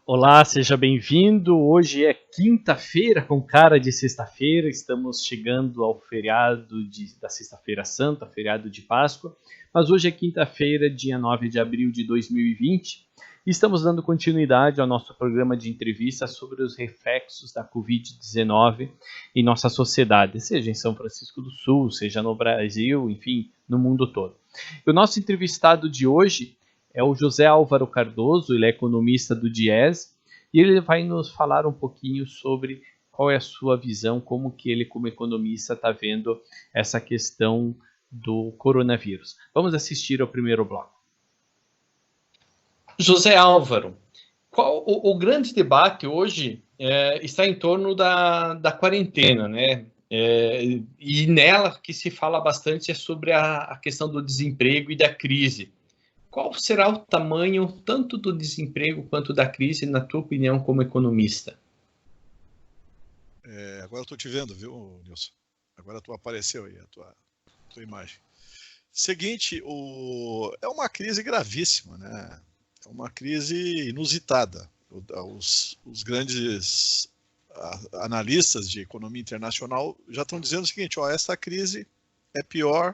Olá, seja bem-vindo. Hoje é quinta-feira, com cara de sexta-feira. Estamos chegando ao feriado da Sexta-feira Santa, feriado de Páscoa. Mas hoje é quinta-feira, dia 9 de abril de 2020. E estamos dando continuidade ao nosso programa de entrevista sobre os reflexos da Covid-19 em nossa sociedade, seja em São Francisco do Sul, seja no Brasil, enfim, no mundo todo. E o nosso entrevistado de hoje é o José Álvaro Cardoso, ele é economista do Diese, e ele vai nos falar um pouquinho sobre qual é a sua visão, como que ele, como economista, está vendo essa questão do coronavírus. Vamos assistir ao primeiro bloco. José Álvaro, o grande debate hoje está em torno da quarentena, né? E nela que se fala bastante é sobre a questão do desemprego e da crise. Qual será o tamanho tanto do desemprego quanto da crise, na tua opinião, como economista? Agora eu estou te vendo, viu, Nilson? Agora tu apareceu aí, a tua imagem. Seguinte, é uma crise gravíssima, né? É uma crise inusitada. Os grandes analistas de economia internacional já estão dizendo o seguinte, essa crise é pior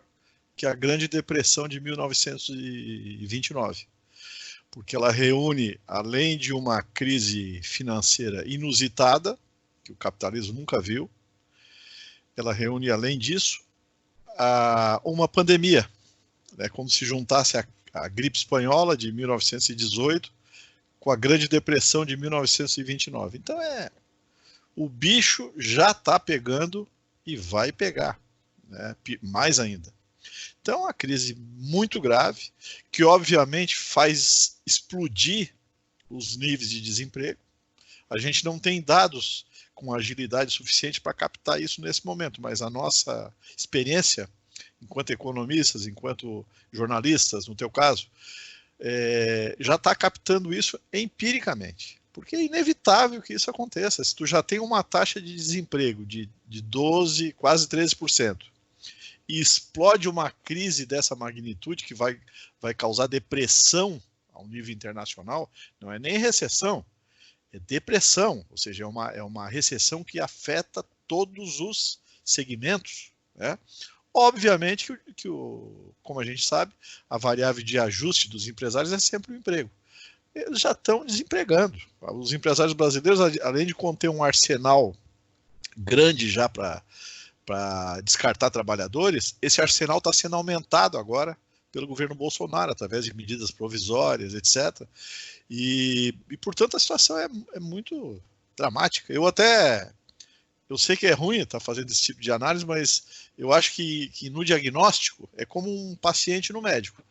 que a Grande Depressão de 1929, porque ela reúne, além de uma crise financeira inusitada, que o capitalismo nunca viu, ela reúne, além disso, uma pandemia, né, como se juntasse a gripe espanhola de 1918 com a Grande Depressão de 1929. Então o bicho já está pegando e vai pegar, né, mais ainda. Então é uma crise muito grave, que obviamente faz explodir os níveis de desemprego. A gente não tem dados com agilidade suficiente para captar isso nesse momento, mas a nossa experiência enquanto economistas, enquanto jornalistas, no teu caso, já está captando isso empiricamente. Porque é inevitável que isso aconteça. Se tu já tem uma taxa de desemprego de 12%, quase 13%, e explode uma crise dessa magnitude que vai causar depressão ao nível internacional, não é nem recessão, é depressão, ou seja, é uma recessão que afeta todos os segmentos, né? Obviamente que como a gente sabe, a variável de ajuste dos empresários é sempre o emprego. Eles já estão desempregando. Os empresários brasileiros, além de conter um arsenal grande já para descartar trabalhadores, esse arsenal está sendo aumentado agora pelo governo Bolsonaro, através de medidas provisórias, etc. E portanto, a situação é muito dramática. Eu sei que é ruim estar fazendo esse tipo de análise, mas eu acho que no diagnóstico é como um paciente no médico.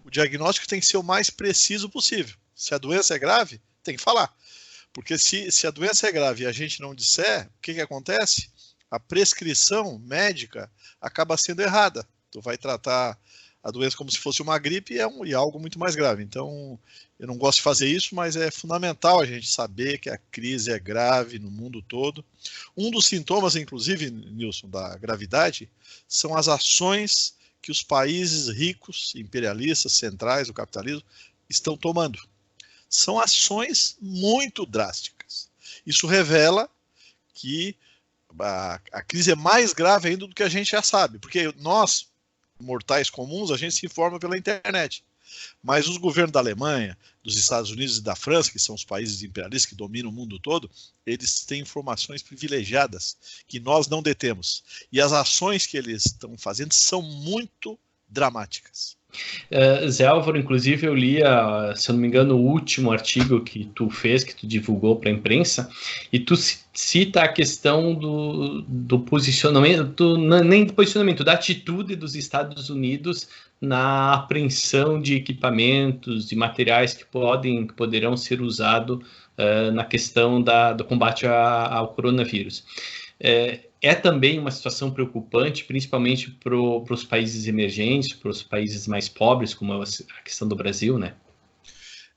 O diagnóstico tem que ser o mais preciso possível. Se a doença é grave, tem que falar. Porque se a doença é grave e a gente não disser, o que acontece? A prescrição médica acaba sendo errada. Tu vai tratar a doença como se fosse uma gripe e é algo muito mais grave. Então, eu não gosto de fazer isso, mas é fundamental a gente saber que a crise é grave no mundo todo. Um dos sintomas, inclusive, Nilson, da gravidade, são as ações que os países ricos, imperialistas, centrais do capitalismo, estão tomando. São ações muito drásticas. Isso revela que a crise é mais grave ainda do que a gente já sabe, porque nós, mortais comuns, a gente se informa pela internet. Mas os governos da Alemanha, dos Estados Unidos e da França, que são os países imperialistas que dominam o mundo todo, eles têm informações privilegiadas que nós não detemos. E as ações que eles estão fazendo são muito dramáticas. Zé Álvaro, inclusive eu li, se eu não me engano, o último artigo que tu fez, que tu divulgou para a imprensa, e tu cita a questão do posicionamento, nem do posicionamento, da atitude dos Estados Unidos na apreensão de equipamentos, de materiais que poderão ser usados na questão do combate ao coronavírus. É também uma situação preocupante, principalmente para os países emergentes, para os países mais pobres, como a questão do Brasil, né?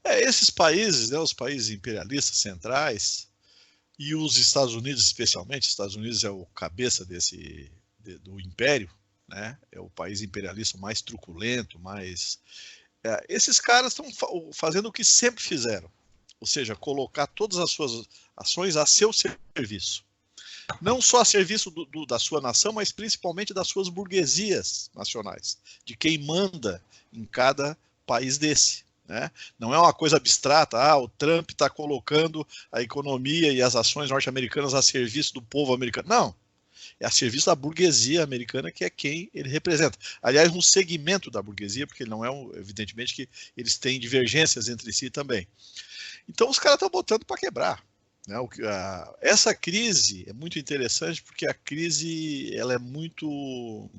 Esses países, né, os países imperialistas centrais, e os Estados Unidos especialmente, os Estados Unidos é o cabeça do império, né, é o país imperialista mais truculento, esses caras estão fazendo o que sempre fizeram. ou seja, colocar todas as suas ações a seu serviço. Não só a serviço da sua nação, mas principalmente das suas burguesias nacionais, de quem manda em cada país desse. Né? Não é uma coisa abstrata, o Trump está colocando a economia e as ações norte-americanas a serviço do povo americano. Não, é a serviço da burguesia americana, que é quem ele representa. Aliás, um segmento da burguesia, porque não é, evidentemente, que eles têm divergências entre si também. Então os caras estão botando para quebrar. Né? Essa crise é muito interessante, porque a crise ela é muito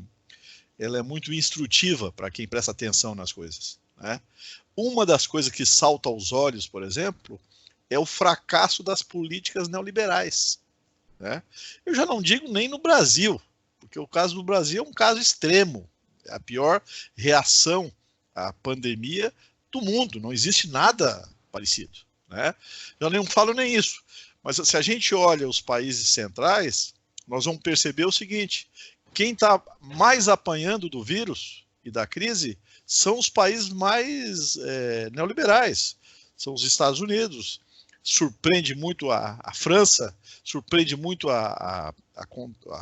instrutiva para quem presta atenção nas coisas. Né? Uma das coisas que salta aos olhos, por exemplo, é o fracasso das políticas neoliberais. Né? Eu já não digo nem no Brasil, porque o caso do Brasil é um caso extremo. É a pior reação à pandemia do mundo. Não existe nada parecido. Né? Eu não falo nem isso. Mas se a gente olha os países centrais, nós vamos perceber o seguinte: quem está mais apanhando do vírus e da crise são os países mais neoliberais, são os Estados Unidos. Surpreende muito a França, surpreende muito a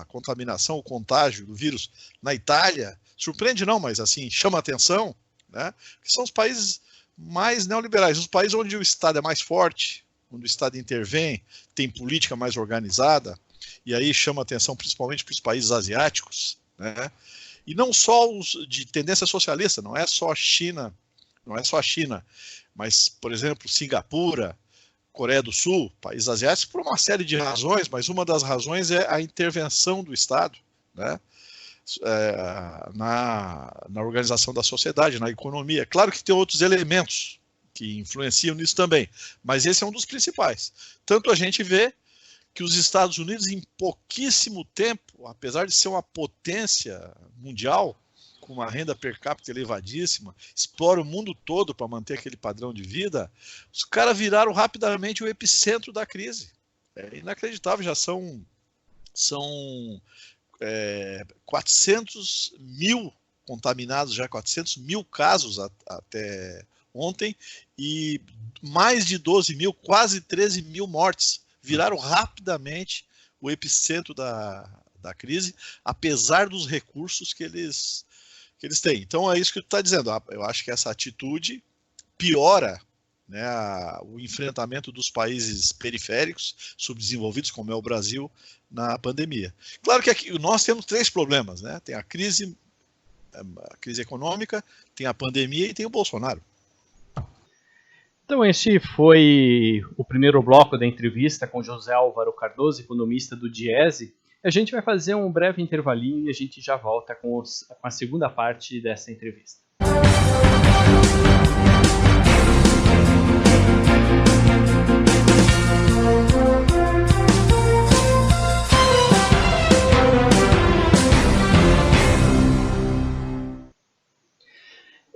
contaminação, o contágio do vírus na Itália. Surpreende não, mas assim, chama atenção, né? Que são os países mais neoliberais, os países onde o Estado é mais forte, onde o Estado intervém, tem política mais organizada, e aí chama atenção principalmente para os países asiáticos, né? E não só os de tendência socialista, não é só a China, mas, por exemplo, Singapura, Coreia do Sul, países asiáticos, por uma série de razões, mas uma das razões é a intervenção do Estado, né? Na organização da sociedade, na economia. Claro que tem outros elementos que influenciam nisso também, mas esse é um dos principais. Tanto a gente vê que os Estados Unidos, em pouquíssimo tempo, apesar de ser uma potência mundial, com uma renda per capita elevadíssima, explora o mundo todo para manter aquele padrão de vida, os caras viraram rapidamente o epicentro da crise. É inacreditável, já são 400 mil contaminados, já 400 mil casos até ontem, e mais de 12 mil, quase 13 mil mortes. Viraram rapidamente o epicentro da crise, apesar dos recursos que eles têm. Então é isso que tu está dizendo. Eu acho que essa atitude piora, né, o enfrentamento dos países periféricos, subdesenvolvidos, como é o Brasil, na pandemia. Claro que aqui nós temos 3 problemas, né? Tem a crise econômica, tem a pandemia e tem o Bolsonaro. Então esse foi o primeiro bloco da entrevista com José Álvaro Cardoso, economista do Diese. A gente vai fazer um breve intervalinho e a gente já volta com a segunda parte dessa entrevista.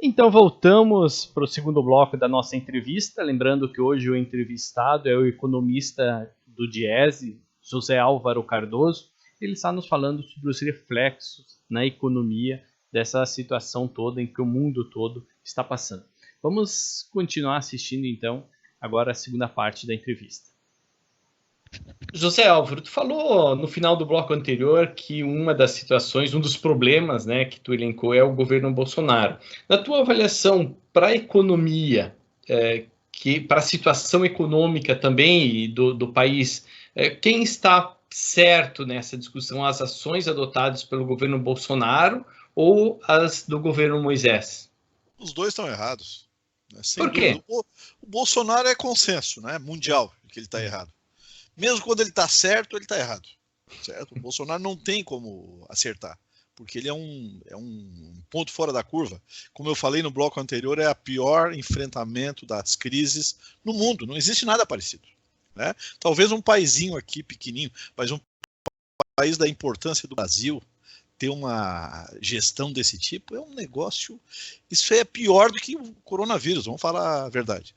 Então voltamos para o segundo bloco da nossa entrevista, lembrando que hoje o entrevistado é o economista do Diese, José Álvaro Cardoso. Ele está nos falando sobre os reflexos na economia dessa situação toda em que o mundo todo está passando. Vamos continuar assistindo então agora a segunda parte da entrevista. José Álvaro, tu falou no final do bloco anterior que uma das situações, um dos problemas, né, que tu elencou é o governo Bolsonaro. Na tua avaliação para a economia, para a situação econômica também do país, quem está certo nessa discussão? As ações adotadas pelo governo Bolsonaro ou as do governo Moisés? Os dois estão errados. Né? Por quê? O Bolsonaro é consenso, né, mundial, que ele está errado. Mesmo quando ele está certo, ele está errado. Certo? O Bolsonaro não tem como acertar, porque ele é um ponto fora da curva. Como eu falei no bloco anterior, é o pior enfrentamento das crises no mundo. Não existe nada parecido. Né? Talvez um paizinho aqui pequenininho, mas um país da importância do Brasil ter uma gestão desse tipo é um negócio... Isso é pior do que o coronavírus, vamos falar a verdade.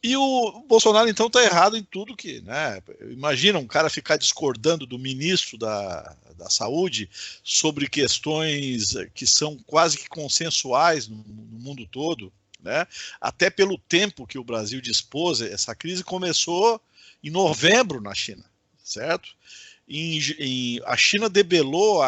E o Bolsonaro, então, está errado em tudo que... Né? Imagina um cara ficar discordando do ministro da Saúde sobre questões que são quase que consensuais no mundo todo, né? Até pelo tempo que o Brasil dispôs, essa crise começou em novembro na China, certo? A China debelou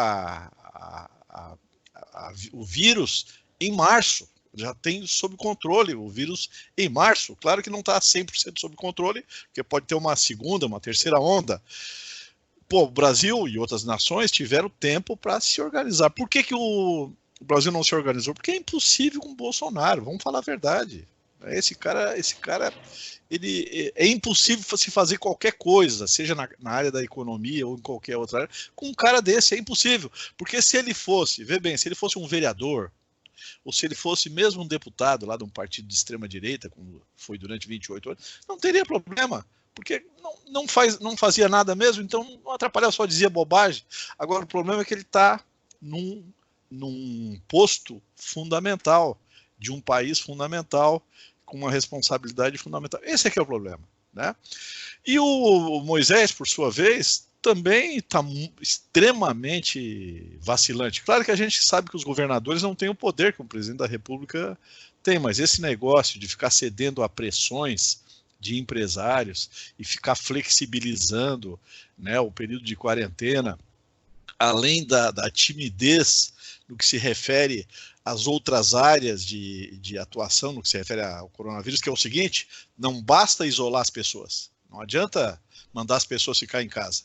o vírus em março, já tem sob controle o vírus em março. Claro que não está 100% sob controle, porque pode ter uma segunda, uma terceira onda. Pô, o Brasil e outras nações tiveram tempo para se organizar. Por que o Brasil não se organizou? Porque é impossível com o Bolsonaro, vamos falar a verdade. Esse cara, ele é impossível se fazer qualquer coisa, seja na área da economia ou em qualquer outra área, com um cara desse é impossível. Porque se ele fosse, vê bem, se ele fosse um vereador, ou se ele fosse mesmo um deputado lá de um partido de extrema direita, como foi durante 28 anos, não teria problema, porque não fazia nada mesmo, então não atrapalhava, só dizia bobagem. Agora o problema é que ele está num posto fundamental, de um país fundamental, com uma responsabilidade fundamental. Esse é que é o problema, né? E o Moisés, por sua vez, também está extremamente vacilante. Claro que a gente sabe que os governadores não têm o poder que o presidente da República tem, mas esse negócio de ficar cedendo a pressões de empresários e ficar flexibilizando, né, o período de quarentena, além da timidez no que se refere às outras áreas de atuação, no que se refere ao coronavírus, que é o seguinte: não basta isolar as pessoas, não adianta mandar as pessoas ficar em casa.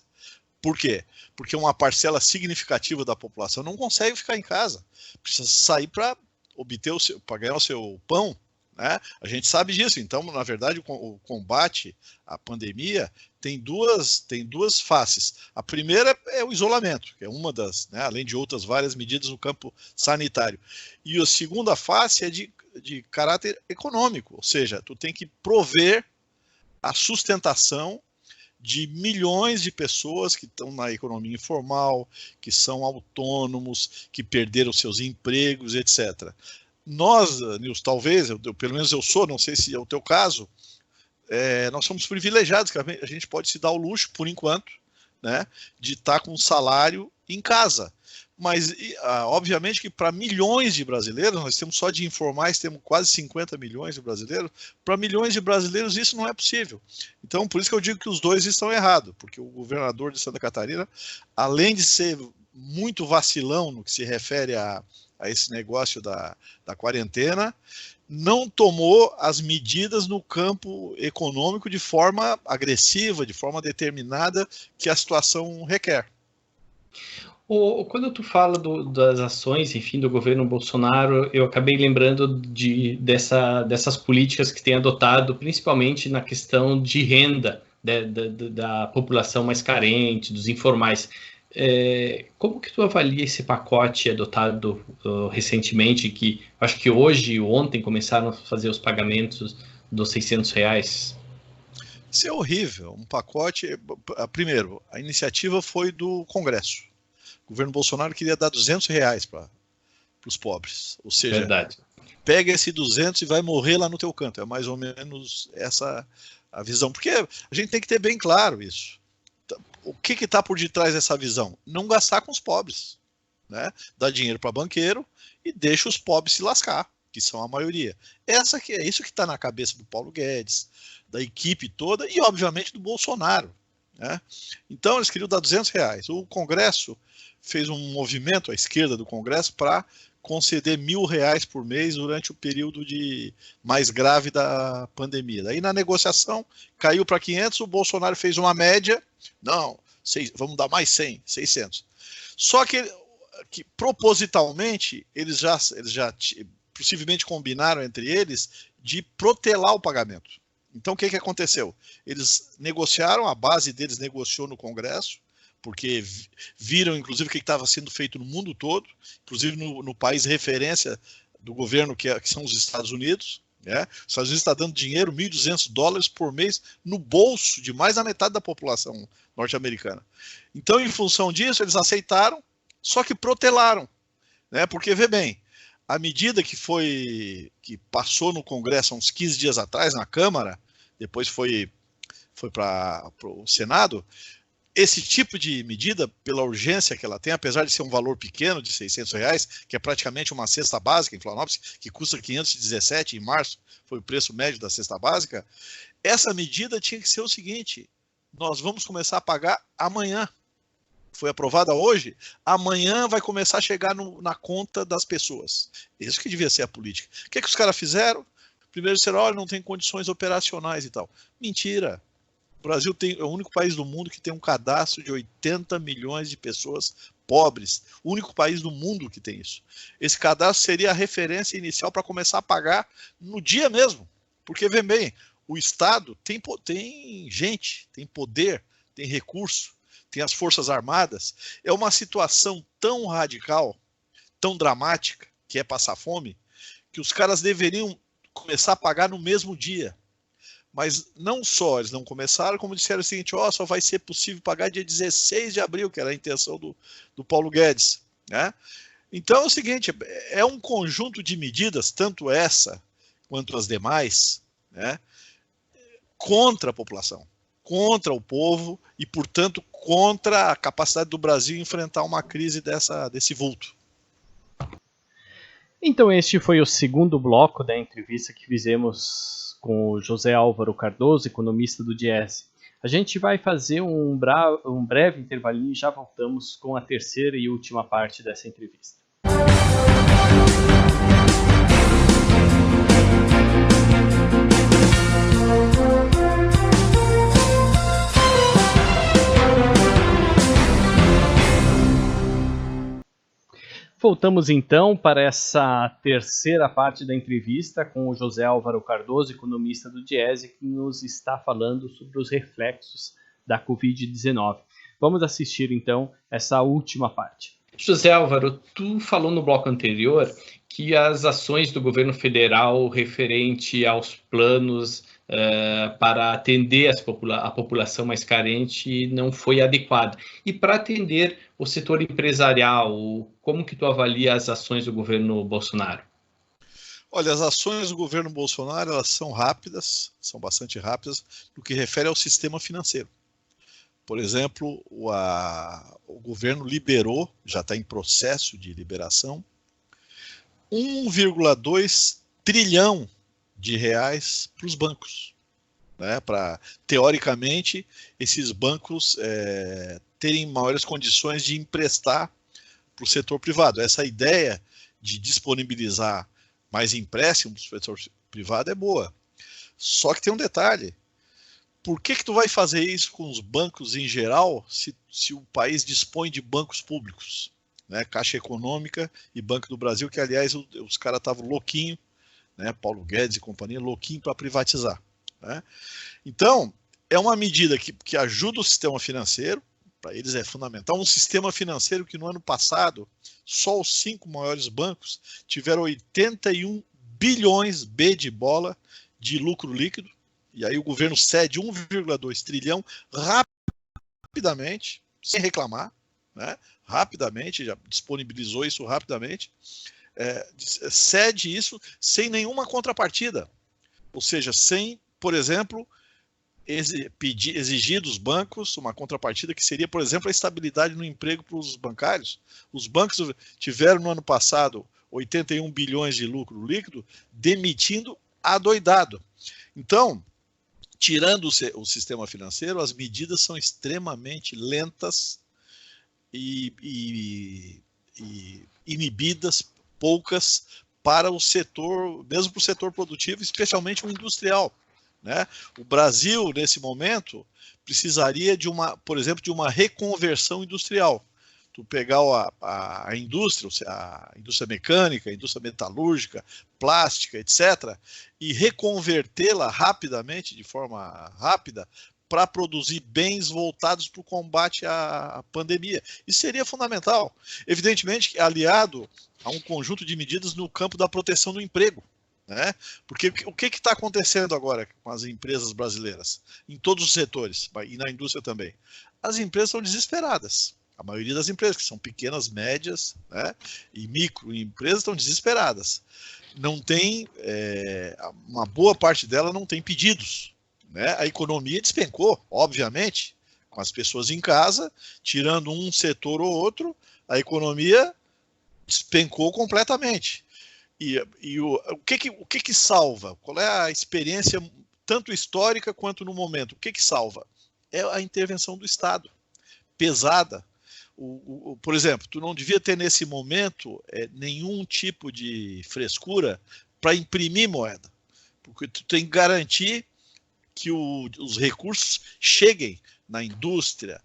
Por quê? Porque uma parcela significativa da população não consegue ficar em casa, precisa sair para ganhar o seu pão, né? A gente sabe disso. Então, na verdade, o combate à pandemia tem duas faces. A primeira é o isolamento, que é uma das, né, além de outras várias medidas no campo sanitário. E a segunda face é de caráter econômico, ou seja, tu tem que prover a sustentação de milhões de pessoas que estão na economia informal, que são autônomos, que perderam seus empregos, etc. Nós, Nilson, talvez, pelo menos eu sou, não sei se é o teu caso, nós somos privilegiados, que a gente pode se dar o luxo, por enquanto, né, de estar com um salário em casa. Mas, obviamente, que para milhões de brasileiros, nós temos só de informais, temos quase 50 milhões de brasileiros, para milhões de brasileiros isso não é possível. Então, por isso que eu digo que os dois estão errados, porque o governador de Santa Catarina, além de ser muito vacilão no que se refere a esse negócio da quarentena, não tomou as medidas no campo econômico de forma agressiva, de forma determinada, que a situação requer. Quando tu fala das ações, enfim, do governo Bolsonaro, eu acabei lembrando dessas políticas que tem adotado, principalmente na questão de renda da população mais carente, dos informais. Como que tu avalia esse pacote adotado recentemente, que acho que hoje e ontem começaram a fazer os pagamentos dos R$600? Isso é horrível. Um pacote... Primeiro, a iniciativa foi do Congresso. O governo Bolsonaro queria dar R$200 para os pobres. Ou seja, verdade, pega esse 200 e vai morrer lá no teu canto. É mais ou menos essa a visão. Porque a gente tem que ter bem claro isso. O que está por detrás dessa visão? Não gastar com os pobres, né? Dar dinheiro para banqueiro e deixa os pobres se lascar, que são a maioria. É isso que está na cabeça do Paulo Guedes, da equipe toda e, obviamente, do Bolsonaro, né? Então, eles queriam dar R$200. O Congresso fez um movimento, à esquerda do Congresso, para conceder R$1.000 por mês durante o período mais grave da pandemia. Daí, na negociação, caiu para 500, o Bolsonaro fez uma média, não, vamos dar mais 100, 600. Só que propositalmente, eles já possivelmente combinaram entre eles de protelar o pagamento. Então, o que aconteceu? Eles negociaram, a base deles negociou no Congresso, porque viram, inclusive, o que estava sendo feito no mundo todo, inclusive no país referência do governo, que são os Estados Unidos, né? Os Estados Unidos está dando dinheiro, $1.200 por mês, no bolso de mais da metade da população norte-americana. Então, em função disso, eles aceitaram, só que protelaram, né? Porque, vê bem, a medida que passou no Congresso há uns 15 dias atrás, na Câmara, depois foi para o Senado, esse tipo de medida, pela urgência que ela tem, apesar de ser um valor pequeno, de R$600, que é praticamente uma cesta básica em Florianópolis, que custa 517 em março, foi o preço médio da cesta básica, essa medida tinha que ser o seguinte: nós vamos começar a pagar amanhã. Foi aprovada hoje, amanhã vai começar a chegar na conta das pessoas. Isso que devia ser a política. O que os caras fizeram? Primeiro disseram, olha, não tem condições operacionais e tal. Mentira. O Brasil é o único país do mundo que tem um cadastro de 80 milhões de pessoas pobres. O único país do mundo que tem isso. Esse cadastro seria a referência inicial para começar a pagar no dia mesmo. Porque, vem bem, o Estado tem gente, tem poder, tem recurso, tem as Forças Armadas. É uma situação tão radical, tão dramática, que é passar fome, que os caras deveriam começar a pagar no mesmo dia. Mas não só eles não começaram, como disseram o seguinte, só vai ser possível pagar dia 16 de abril, que era a intenção do Paulo Guedes. Né? Então é o seguinte, é um conjunto de medidas, tanto essa quanto as demais, né, contra a população, contra o povo e, portanto, contra a capacidade do Brasil enfrentar uma crise desse vulto. Então este foi o segundo bloco da entrevista que fizemos com o José Álvaro Cardoso, economista do Diese. A gente vai fazer um breve intervalinho e já voltamos com a terceira e última parte dessa entrevista. Voltamos então para essa terceira parte da entrevista com o José Álvaro Cardoso, economista do Diese, que nos está falando sobre os reflexos da Covid-19. Vamos assistir então essa última parte. José Álvaro, tu falou no bloco anterior que as ações do governo federal referente aos planos para atender a população mais carente não foi adequada. E para atender o setor empresarial, como que tu avalia as ações do governo Bolsonaro? Olha, as ações do governo Bolsonaro, elas são rápidas, são bastante rápidas, no que refere ao sistema financeiro. Por exemplo, o governo liberou, já está em processo de liberação, 1,2 trilhão de reais para os bancos, né, para, teoricamente, esses bancos terem maiores condições de emprestar para o setor privado. Essa ideia de disponibilizar mais empréstimos para o setor privado é boa. Só que tem um detalhe. Por que tu vai fazer isso com os bancos em geral se o país dispõe de bancos públicos? Né? Caixa Econômica e Banco do Brasil, que, aliás, os caras estavam louquinhos, né? Paulo Guedes e companhia, louquinho para privatizar. Né? Então, é uma medida que ajuda o sistema financeiro, para eles é fundamental. Um sistema financeiro que no ano passado, só os 5 maiores bancos tiveram 81 bilhões B de bola de lucro líquido, e aí o governo cede 1,2 trilhão rapidamente, sem reclamar, né? Rapidamente, já disponibilizou isso rapidamente, cede isso sem nenhuma contrapartida, ou seja, sem, por exemplo, exigir dos bancos uma contrapartida que seria, por exemplo, a estabilidade no emprego para os bancários. Os bancos tiveram no ano passado 81 bilhões de lucro líquido, demitindo adoidado. Então, tirando o sistema financeiro, as medidas são extremamente lentas e inibidas, poucas, para o setor, mesmo para o setor produtivo, especialmente o industrial. Né? O Brasil, nesse momento, precisaria por exemplo, de uma reconversão industrial. Tu pegar a indústria mecânica, a indústria metalúrgica, plástica, etc., e reconvertê-la rapidamente, de forma rápida, para produzir bens voltados para o combate à pandemia. Isso seria fundamental. Evidentemente, aliado a um conjunto de medidas no campo da proteção do emprego. Né? Porque o que está acontecendo agora com as empresas brasileiras, em todos os setores, e na indústria também? As empresas estão desesperadas. A maioria das empresas, que são pequenas, médias, né, e microempresas, estão desesperadas. Não tem, uma boa parte dela não tem pedidos. Né? A economia despencou, obviamente. Com as pessoas em casa, tirando um setor ou outro, a economia despencou completamente. O que salva? Qual é a experiência, tanto histórica quanto no momento? O que salva? É a intervenção do Estado, pesada. Por exemplo, tu não devia ter nesse momento nenhum tipo de frescura para imprimir moeda, porque tu tem que garantir que os recursos cheguem na indústria,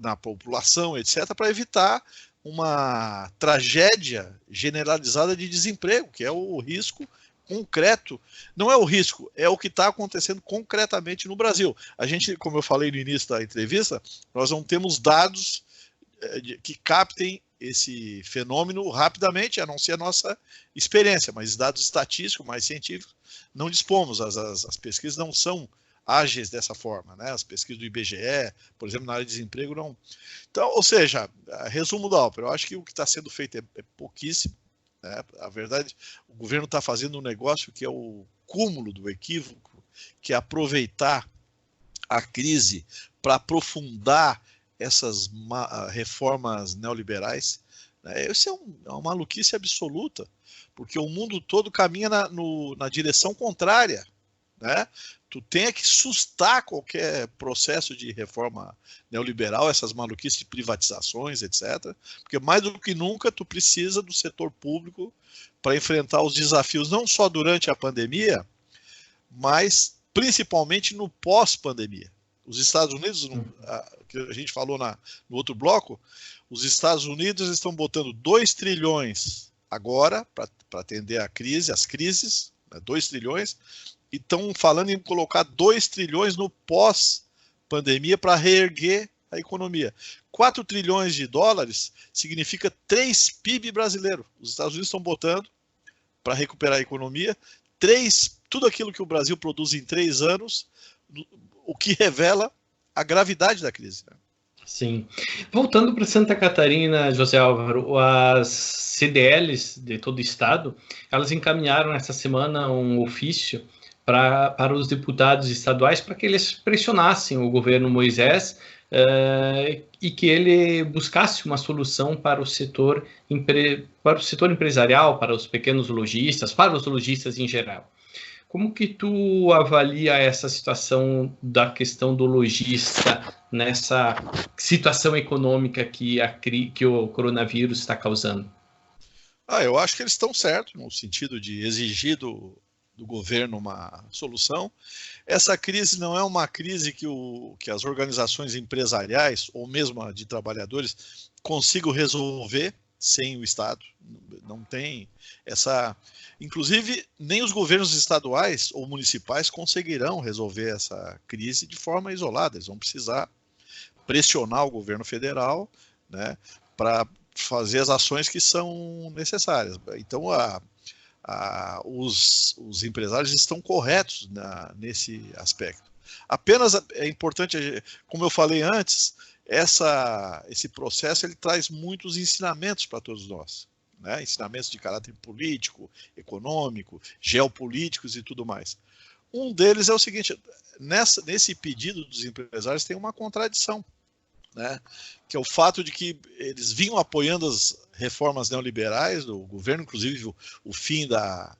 na população, etc., para evitar uma tragédia generalizada de desemprego, que é o risco concreto. Não é o risco, é o que está acontecendo concretamente no Brasil. A gente, como eu falei no início da entrevista, nós não temos dados que captem esse fenômeno rapidamente, a não ser a nossa experiência, mas dados estatísticos, mais científicos, não dispomos. As pesquisas não são ágeis dessa forma, né? As pesquisas do IBGE, por exemplo, na área de desemprego, não. Então, ou seja, resumo da ópera, eu acho que o que está sendo feito é pouquíssimo, né? A verdade, o governo está fazendo um negócio que é o cúmulo do equívoco, que é aproveitar a crise para aprofundar essas reformas neoliberais, né? Isso é uma maluquice absoluta, porque o mundo todo caminha na direção contrária, né? Tu tem que sustar qualquer processo de reforma neoliberal, essas maluquices de privatizações, etc. Porque mais do que nunca tu precisa do setor público para enfrentar os desafios, não só durante a pandemia, mas principalmente no pós-pandemia. Os Estados Unidos, que a gente falou no outro bloco, os Estados Unidos estão botando 2 trilhões agora para atender as crises, né, 2 trilhões, e estão falando em colocar 2 trilhões no pós-pandemia para reerguer a economia. 4 trilhões de dólares significa 3 PIB brasileiro. Os Estados Unidos estão botando para recuperar a economia, tudo aquilo que o Brasil produz em 3 anos, o que revela a gravidade da crise, né? Sim. Voltando para Santa Catarina, José Álvaro, as CDLs de todo o estado, elas encaminharam essa semana um ofício para os deputados estaduais para que eles pressionassem o governo Moisés e que ele buscasse uma solução para o setor empresarial, para os pequenos lojistas, para os lojistas em geral. Como que tu avalia essa situação da questão do lojista nessa situação econômica que o coronavírus está causando? Eu acho que eles estão certos no sentido de exigir do governo uma solução. Essa crise não é uma crise que as organizações empresariais ou mesmo a de trabalhadores consigam resolver sem o Estado. Não tem essa... Inclusive, nem os governos estaduais ou municipais conseguirão resolver essa crise de forma isolada. Eles vão precisar pressionar o governo federal, né, para fazer as ações que são necessárias. Então, os empresários estão corretos nesse aspecto. Apenas é importante, como eu falei antes, esse processo ele traz muitos ensinamentos para todos nós, né? Ensinamentos de caráter político, econômico, geopolíticos e tudo mais. Um deles é o seguinte: nesse pedido dos empresários tem uma contradição, né? Que é o fato de que eles vinham apoiando as reformas neoliberais do governo, inclusive o fim da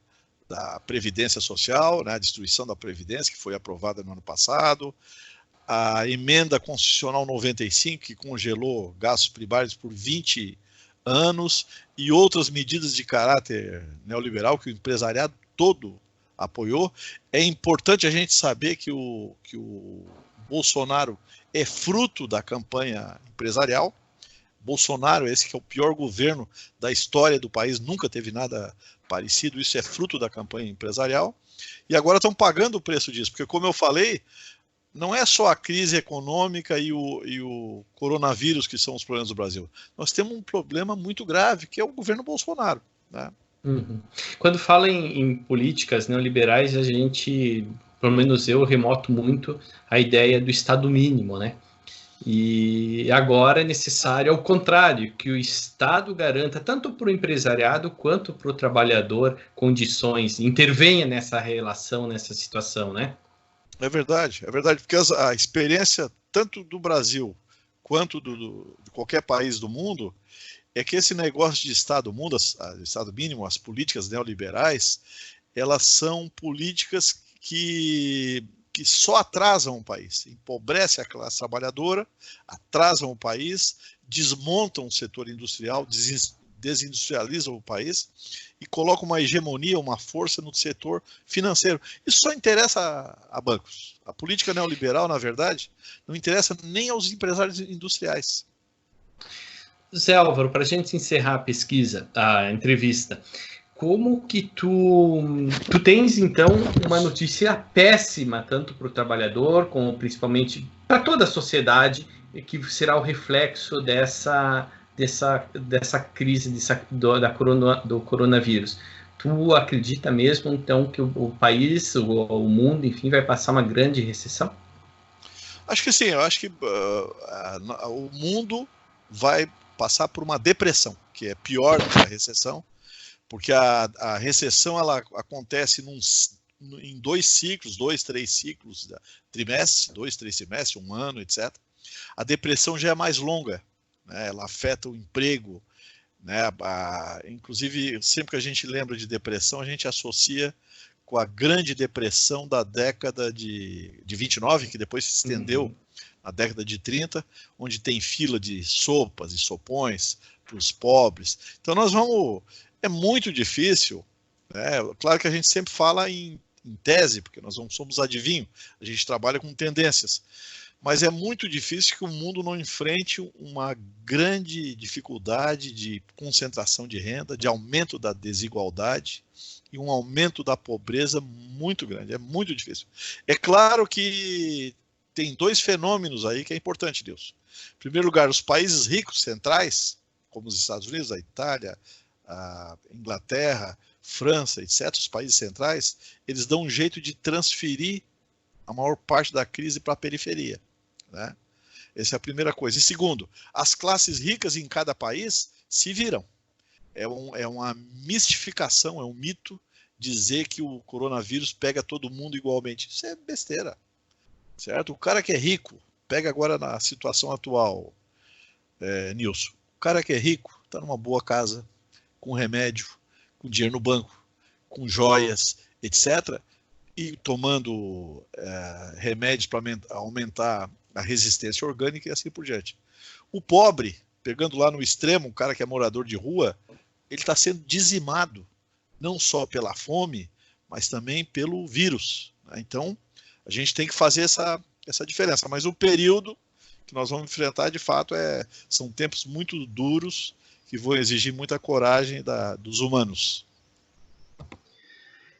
Previdência Social, né? A destruição da Previdência, que foi aprovada no ano passado, a emenda constitucional 95, que congelou gastos primários por 20 anos, e outras medidas de caráter neoliberal que o empresariado todo apoiou. É importante a gente saber que o Bolsonaro é fruto da campanha empresarial. Bolsonaro, esse que é o pior governo da história do país, nunca teve nada parecido, isso é fruto da campanha empresarial, e agora estão pagando o preço disso, porque como eu falei, não é só a crise econômica e o coronavírus que são os problemas do Brasil. Nós temos um problema muito grave, que é o governo Bolsonaro, né? Uhum. Quando fala em políticas neoliberais, a gente, pelo menos eu, remoto muito a ideia do Estado mínimo, né? E agora é necessário, ao contrário, que o Estado garanta tanto para o empresariado quanto para o trabalhador condições, intervenha nessa relação, nessa situação, né? É verdade, porque a experiência tanto do Brasil quanto de qualquer país do mundo é que esse negócio de Estado mundo, Estado mínimo, as políticas neoliberais, elas são políticas que só atrasam o país, empobrecem a classe trabalhadora, atrasam o país, desmontam o setor industrial, desindustrializam o país e colocam uma hegemonia, uma força no setor financeiro. Isso só interessa a bancos. A política neoliberal, na verdade, não interessa nem aos empresários industriais. Zé Álvaro, para a gente encerrar a pesquisa, a entrevista, como que tu tens, então, uma notícia péssima, tanto para o trabalhador, como principalmente para toda a sociedade, que será o reflexo dessa crise do coronavírus. Tu acredita mesmo, então, que o país, o mundo, enfim, vai passar uma grande recessão? Acho que sim, eu acho que o mundo vai passar por uma depressão, que é pior do que a recessão, porque a recessão ela acontece em 2 ciclos, 2, 3 ciclos, trimestres, 2, 3 trimestres, 1 ano, etc. A depressão já é mais longa, né? Ela afeta o emprego, né? Inclusive, sempre que a gente lembra de depressão, a gente associa com a grande depressão da década de 29, que depois se estendeu na década de 30, onde tem fila de sopas e sopões para os pobres. Então nós vamos... É muito difícil, né? Claro que a gente sempre fala em tese, porque nós não somos adivinho, a gente trabalha com tendências, mas é muito difícil que o mundo não enfrente uma grande dificuldade de concentração de renda, de aumento da desigualdade e um aumento da pobreza muito grande. É muito difícil. É claro que tem 2 fenômenos aí que é importante, Deus. Em primeiro lugar, os países ricos centrais, como os Estados Unidos, a Itália, a Inglaterra, França, etc., os países centrais, eles dão um jeito de transferir a maior parte da crise para a periferia, né? Essa é a primeira coisa. E segundo, as classes ricas em cada país se viram. É uma mistificação, é um mito dizer que o coronavírus pega todo mundo igualmente. Isso é besteira, certo? O cara que é rico, pega agora na situação atual, Nilson, o cara que é rico está numa boa casa, com remédio, com dinheiro no banco, com joias, etc., e tomando remédios para aumentar a resistência orgânica e assim por diante. O pobre, pegando lá no extremo, um cara que é morador de rua, ele está sendo dizimado, não só pela fome, mas também pelo vírus, né? Então, a gente tem que fazer essa diferença. Mas o período que nós vamos enfrentar, de fato, são tempos muito duros, que vão exigir muita coragem dos humanos.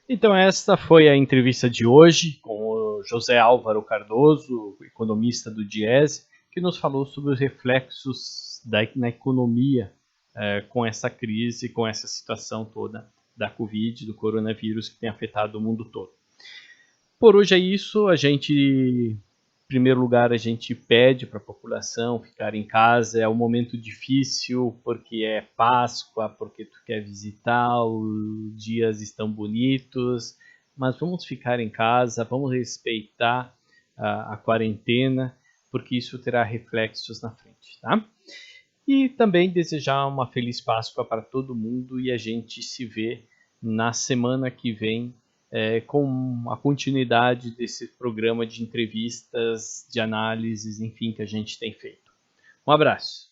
Então esta foi a entrevista de hoje com o José Álvaro Cardoso, economista do Diese, que nos falou sobre os reflexos na economia com essa crise, com essa situação toda da Covid, do coronavírus que tem afetado o mundo todo. Por hoje é isso, em primeiro lugar, a gente pede para a população ficar em casa. É um momento difícil porque é Páscoa, porque tu quer visitar, os dias estão bonitos, mas vamos ficar em casa, vamos respeitar a quarentena, porque isso terá reflexos na frente, tá? E também desejar uma feliz Páscoa para todo mundo e a gente se vê na semana que vem com a continuidade desse programa de entrevistas, de análises, enfim, que a gente tem feito. Um abraço.